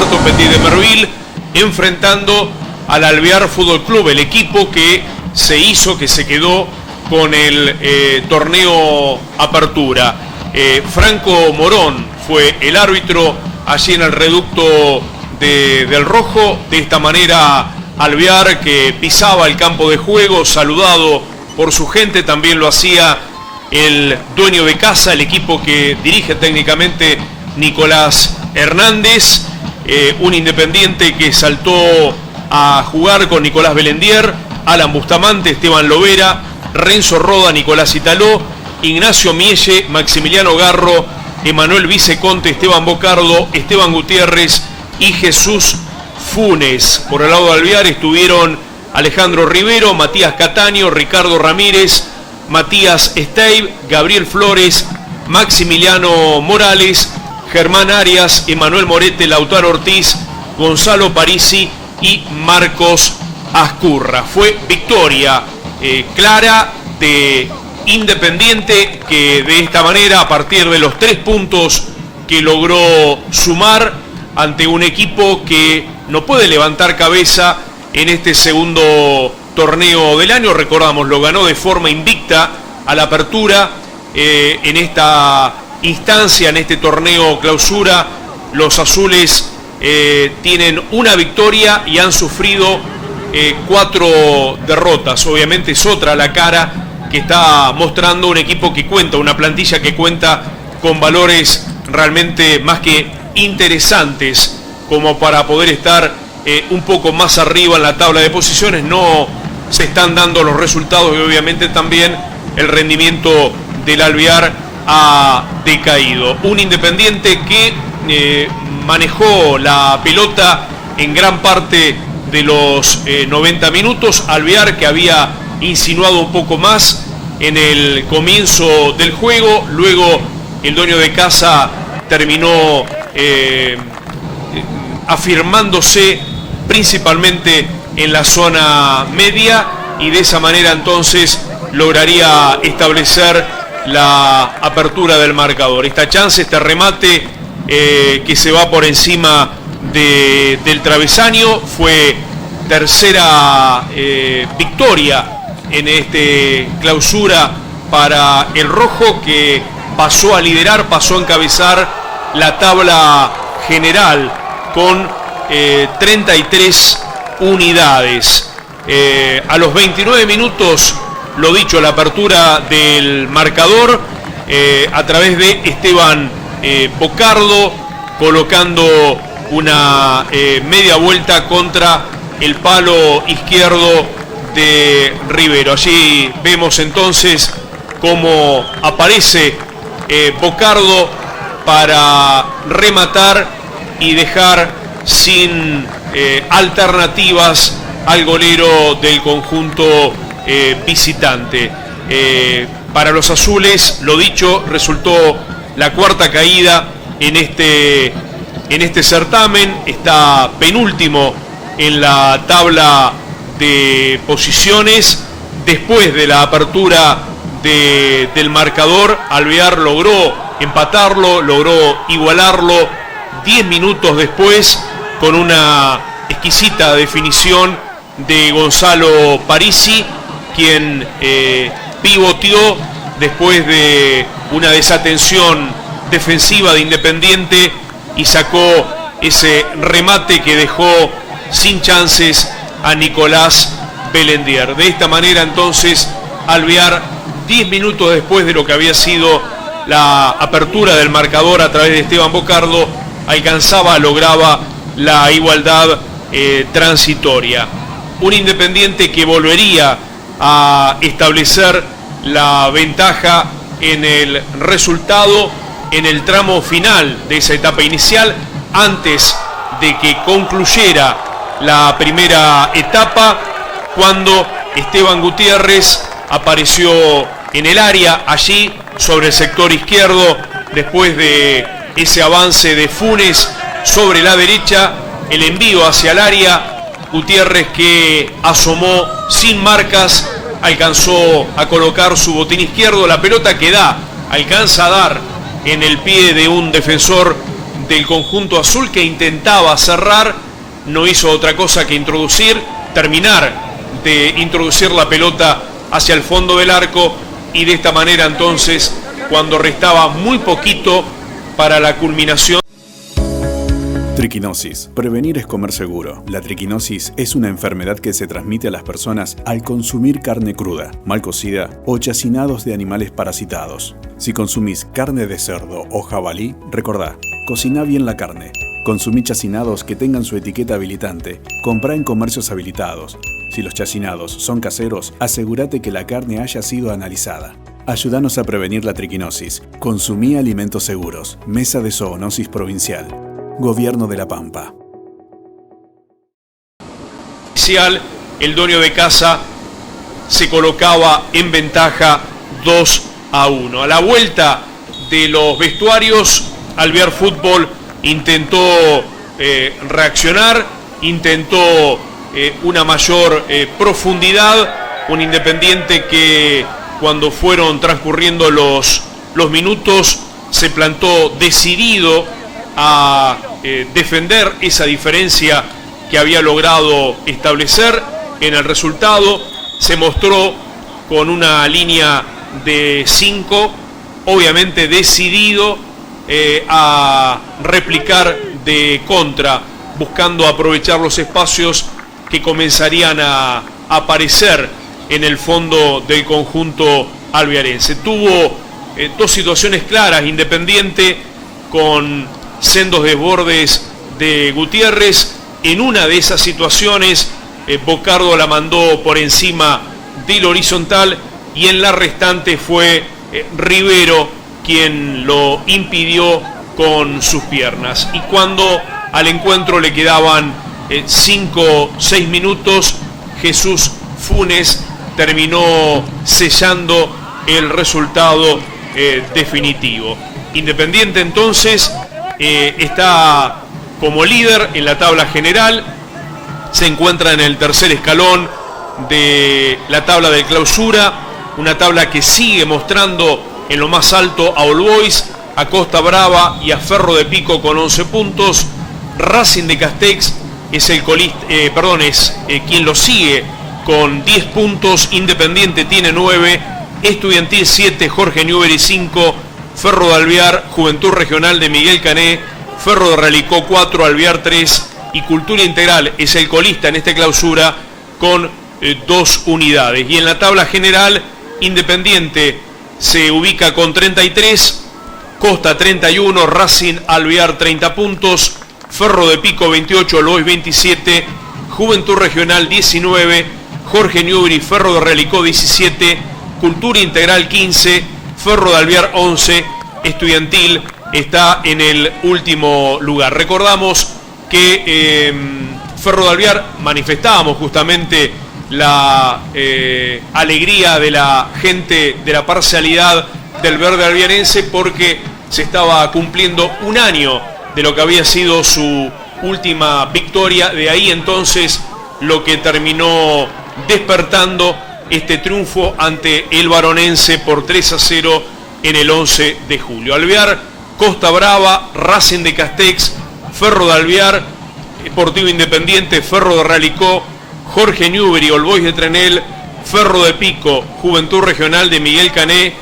Puerto Petit de Merville, enfrentando al Alvear Fútbol Club, el equipo que se quedó con el torneo Apertura. Franco Morón fue el árbitro allí en el reducto del Rojo. De esta manera Alvear, que pisaba el campo de juego, saludado por su gente, también lo hacía el dueño de casa, el equipo que dirige técnicamente Nicolás Hernández, un Independiente que saltó a jugar con Nicolás Belendier, Alan Bustamante, Esteban Lovera, Renzo Roda, Nicolás Italó, Ignacio Mielle, Maximiliano Garro, Emanuel Viceconte, Esteban Bocardo, Esteban Gutiérrez y Jesús Funes. Por el lado de Alvear estuvieron Alejandro Rivero, Matías Cataño, Ricardo Ramírez, Matías Steiv, Gabriel Flores, Maximiliano Morales, Germán Arias, Emanuel Morete, Lautaro Ortiz, Gonzalo Parisi y Marcos Ascurra. Fue victoria clara de Independiente, que de esta manera, a partir de los 3 puntos que logró sumar ante un equipo que no puede levantar cabeza en este segundo torneo del año, recordamos, lo ganó de forma invicta a la Apertura. En esta instancia, en este torneo Clausura, los azules tienen una victoria y han sufrido 4 derrotas. Obviamente es otra la cara que está mostrando un equipo que cuenta, una plantilla que cuenta con valores realmente más que interesantes como para poder estar un poco más arriba en la tabla de posiciones. No se están dando los resultados y obviamente también el rendimiento del Alvear ha decaído. Un Independiente que manejó la pelota en gran parte de los 90 minutos. Alvear, que había insinuado un poco más en el comienzo del juego, luego el dueño de casa terminó afirmándose principalmente en la zona media, y de esa manera entonces lograría establecer la apertura del marcador. Esta chance, este remate que se va por encima del travesaño, fue tercera victoria en este Clausura para el Rojo, que pasó a liderar, pasó a encabezar la tabla general con 33 unidades. A los 29 minutos, lo dicho, la apertura del marcador a través de Esteban Bocardo, colocando una media vuelta contra el palo izquierdo de Rivero. Allí vemos entonces cómo aparece Bocardo para rematar y dejar sin alternativas al golero del conjunto visitante. Para los azules, lo dicho, resultó la 4ª caída en este certamen. Está penúltimo en la tabla de posiciones. Después de la apertura del marcador, Alvear logró empatarlo, logró igualarlo 10 minutos después con una exquisita definición de Gonzalo Parisi, quien pivoteó después de una desatención defensiva de Independiente y sacó ese remate que dejó sin chances a Nicolás Belendier. De esta manera entonces Alvear, 10 minutos después de lo que había sido la apertura del marcador a través de Esteban Bocardo, lograba la igualdad transitoria. Un Independiente que volvería a establecer la ventaja en el resultado en el tramo final de esa etapa inicial, antes de que concluyera la primera etapa, cuando Esteban Gutiérrez apareció en el área, allí sobre el sector izquierdo, después de ese avance de Funes sobre la derecha, el envío hacia el área. Gutiérrez, que asomó sin marcas, alcanzó a colocar su botín izquierdo, la pelota que alcanza a dar en el pie de un defensor del conjunto azul, que intentaba cerrar, no hizo otra cosa que terminar de introducir la pelota hacia el fondo del arco, y de esta manera entonces, cuando restaba muy poquito para la culminación. Triquinosis. Prevenir es comer seguro. La triquinosis es una enfermedad que se transmite a las personas al consumir carne cruda, mal cocida o chacinados de animales parasitados. Si consumís carne de cerdo o jabalí, recordá, cociná bien la carne. Consumí chacinados que tengan su etiqueta habilitante. Comprá en comercios habilitados. Si los chacinados son caseros, asegúrate que la carne haya sido analizada. Ayúdanos a prevenir la triquinosis. Consumí alimentos seguros. Mesa de Zoonosis Provincial. Gobierno de La Pampa. El dueño de casa se colocaba en ventaja 2-1. A la vuelta de los vestuarios, Alvear Fútbol intentó reaccionar, intentó una mayor profundidad, un Independiente que cuando fueron transcurriendo los minutos se plantó decidido a defender esa diferencia que había logrado establecer. En el resultado se mostró con una línea de 5, obviamente decidido a replicar de contra, buscando aprovechar los espacios que comenzarían a aparecer en el fondo del conjunto alvearense. Tuvo dos situaciones claras Independiente, con sendos desbordes de Gutiérrez. En una de esas situaciones Bocardo la mandó por encima del horizontal, y en la restante fue Rivero quien lo impidió con sus piernas. Y cuando al encuentro le quedaban 5-6 minutos, Jesús Funes terminó sellando el resultado definitivo. Independiente entonces está como líder en la tabla general, se encuentra en el tercer escalón de la tabla de clausura, una tabla que sigue mostrando en lo más alto a All Boys, a Costa Brava y a Ferro de Pico con 11 puntos. Racing de Castex es quien lo sigue con 10 puntos, Independiente tiene 9, Estudiantil 7, Jorge Newbery 5, Ferro de Alvear, Juventud Regional de Miguel Cané, Ferro de Ralicó 4, Alvear 3, y Cultura Integral es el colista en esta clausura con 2 unidades. Y en la tabla general, Independiente se ubica con 33, Costa 31, Racing Alvear 30 puntos, Ferro de Pico 28, Lois 27, Juventud Regional 19, Jorge Newbery, Ferro de Ralicó 17, Cultura Integral 15, Ferro de Alvear 11, Estudiantil está en el último lugar. Recordamos que Ferro de Alvear manifestábamos justamente la alegría de la gente, de la parcialidad del verde alvearense, porque se estaba cumpliendo un año de lo que había sido su última victoria. De ahí entonces lo que terminó despertando este triunfo ante el Varonense por 3-0 en el 11 de julio. Alvear, Costa Brava, Racing de Castex, Ferro de Alvear, Deportivo Independiente, Ferro de Ralicó, Jorge Newbery, All Boys de Trenel, Ferro de Pico, Juventud Regional de Miguel Cané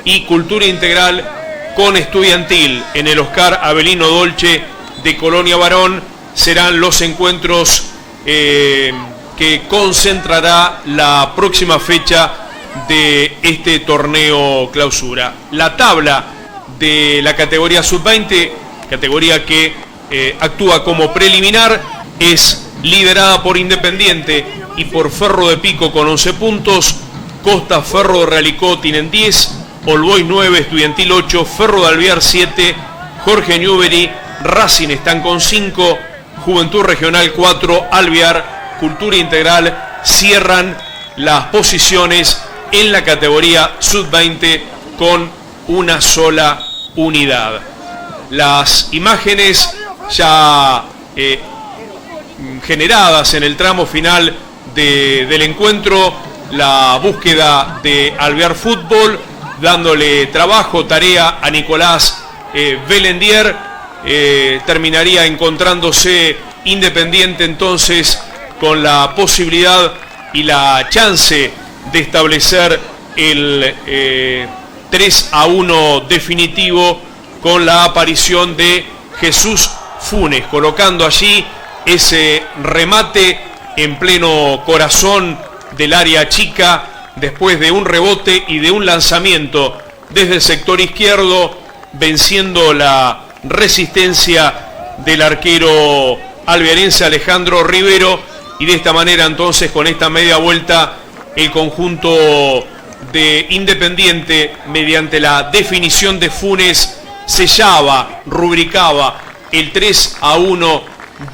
y Cultura Integral con Estudiantil en el Oscar Avelino Dolce de Colonia Barón serán los encuentros que concentrará la próxima fecha de este torneo clausura. La tabla de la categoría sub-20, categoría que actúa como preliminar, es liderada por Independiente y por Ferro de Pico con 11 puntos, Costa, Ferro de Ralicó tienen 10, All Boys 9, Estudiantil 8, Ferro de Alvear 7, Jorge Newbery, Racing están con 5, Juventud Regional 4, Alvear, Cultura Integral cierran las posiciones en la categoría sub-20 con una sola unidad. Las imágenes ya generadas en el tramo final del encuentro, la búsqueda de Alvear Fútbol, dándole trabajo, tarea a Nicolás Belendier, terminaría encontrándose Independiente entonces con la posibilidad y la chance de establecer el 3-1 definitivo con la aparición de Jesús Funes, colocando allí ese remate en pleno corazón del área chica después de un rebote y de un lanzamiento desde el sector izquierdo, venciendo la resistencia del arquero alvearense Alejandro Rivero, y de esta manera entonces con esta media vuelta el conjunto de Independiente, mediante la definición de Funes, sellaba, rubricaba el 3-1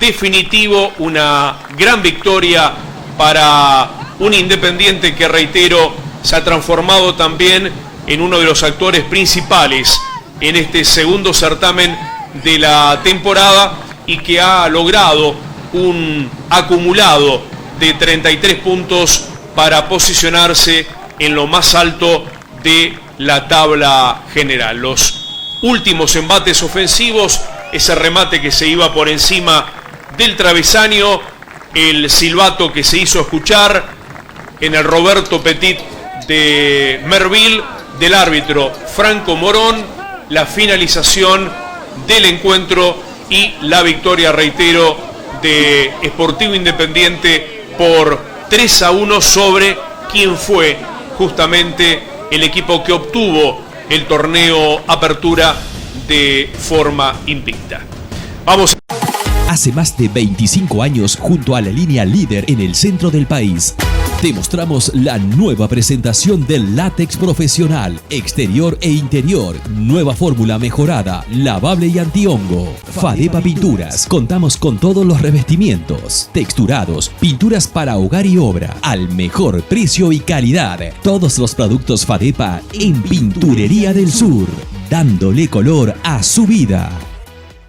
definitivo, una gran victoria para un Independiente que, reitero, se ha transformado también en uno de los actores principales en este segundo certamen de la temporada y que ha logrado un acumulado de 33 puntos para posicionarse en lo más alto de la tabla general. Los últimos embates ofensivos, ese remate que se iba por encima del travesaño, el silbato que se hizo escuchar en el Roberto Petit de Merville del árbitro Franco Morón, la finalización del encuentro y la victoria, reitero, de Sportivo Independiente por 3-1 sobre quien fue justamente el equipo que obtuvo el torneo Apertura de forma invicta. Vamos. Hace más de 25 años, junto a la línea líder en el centro del país, te mostramos la nueva presentación del látex profesional, exterior e interior, nueva fórmula mejorada, lavable y antihongo. Fadepa Pinturas, contamos con todos los revestimientos, texturados, pinturas para hogar y obra, al mejor precio y calidad. Todos los productos Fadepa en Pinturería del Sur, dándole color a su vida.